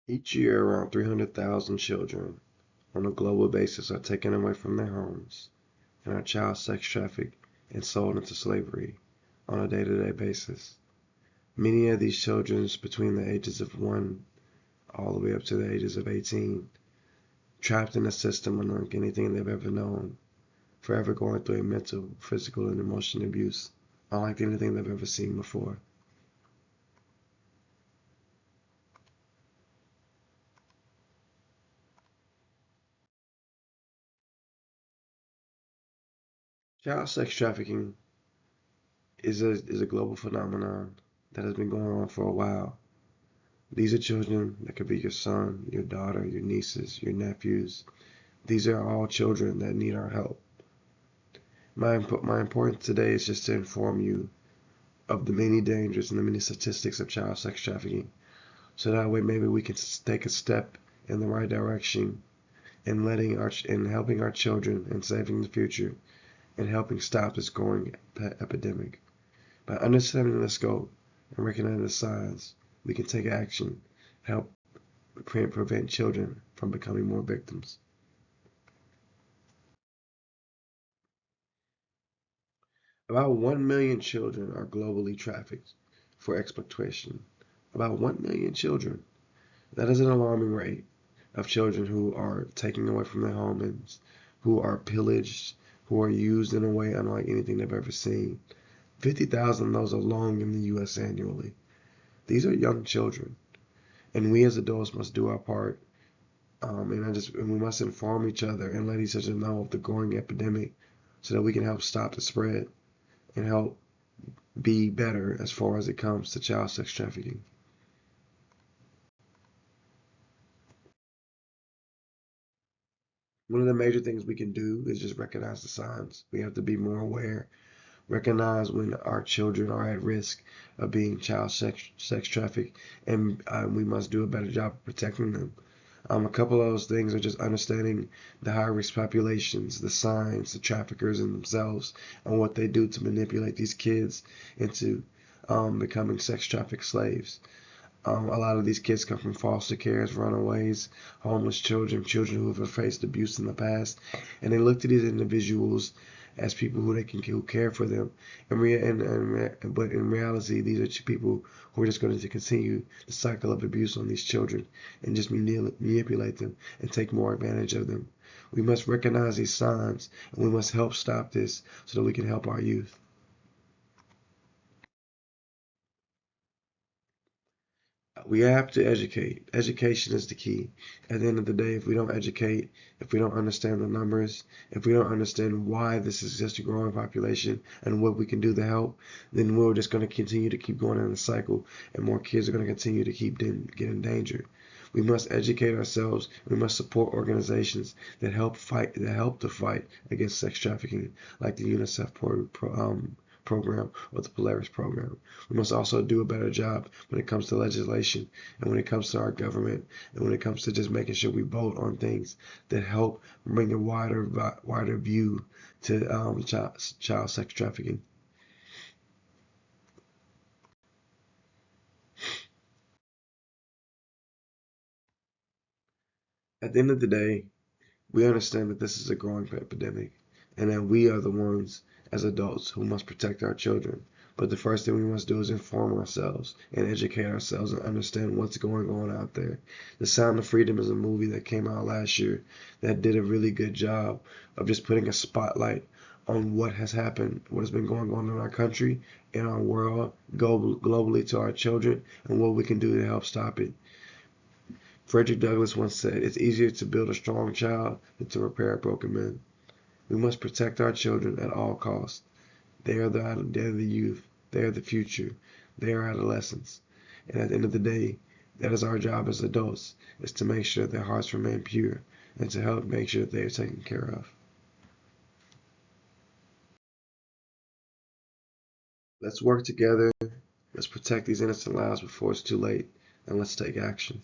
Each year, around 300,000 children on a global basis are taken away from their homes and are child sex trafficked and sold into slavery on a day-to-day basis. Many of these children between the ages of 1 all the way up to the ages of 18, trapped in a system unlike anything they've ever known, forever going through a mental, physical, and emotional abuse unlike anything they've ever seen before. Child sex trafficking is a global phenomenon that has been going on for a while. These are children that could be your son, your daughter, your nieces, your nephews. These are all children that need our help. My importance today is just to inform you of the many dangers and the many statistics of child sex trafficking, so that way maybe we can take a step in the right direction in helping our children and saving the future and helping stop this growing epidemic. By understanding the scope and recognizing the signs, we can take action and help prevent children from becoming more victims. About 1 million children are globally trafficked for exploitation. About 1 million children. That is an alarming rate of children who are taken away from their homes, who are pillaged, who are used in a way unlike anything they've ever seen. 50,000 of those alone in the U.S. annually. These are young children, and we as adults must do our part. And we must inform each other and let each other know of the growing epidemic, so that we can help stop the spread and help be better as far as it comes to child sex trafficking. One of the major things we can do is just recognize the signs. We have to be more aware, recognize when our children are at risk of being child sex trafficked, and we must do a better job of protecting them. A couple of those things are just understanding the high risk populations, the signs, the traffickers in themselves, and what they do to manipulate these kids into becoming sex trafficked slaves. A lot of these kids come from foster cares, runaways, homeless children, children who have faced abuse in the past, and they look to these individuals as people who care for them. But in reality, these are people who are just going to continue the cycle of abuse on these children and just manipulate them and take more advantage of them. We must recognize these signs and we must help stop this so that we can help our youth. We have to educate. Education is the key. At the end of the day, if we don't educate, if we don't understand the numbers, if we don't understand why this is just a growing population and what we can do to help, then we're just going to continue to keep going in the cycle, and more kids are going to continue to get in danger. We must educate ourselves. We must support organizations that help to fight against sex trafficking, like the UNICEF program or the Polaris program. We must also do a better job when it comes to legislation and when it comes to our government and when it comes to just making sure we vote on things that help bring a wider view to child sex trafficking. At the end of the day, we understand that this is a growing epidemic and that we are the ones as adults who must protect our children. But the first thing we must do is inform ourselves and educate ourselves and understand what's going on out there. The Sound of Freedom is a movie that came out last year that did a really good job of just putting a spotlight on what has happened, what has been going on in our country, in our world, globally to our children, and what we can do to help stop it. Frederick Douglass once said, "It's easier to build a strong child than to repair a broken man." We must protect our children at all costs. They're the youth. They are the future. They are adolescents. And at the end of the day, that is our job as adults, is to make sure their hearts remain pure and to help make sure that they are taken care of. Let's work together. Let's protect these innocent lives before it's too late. And let's take action.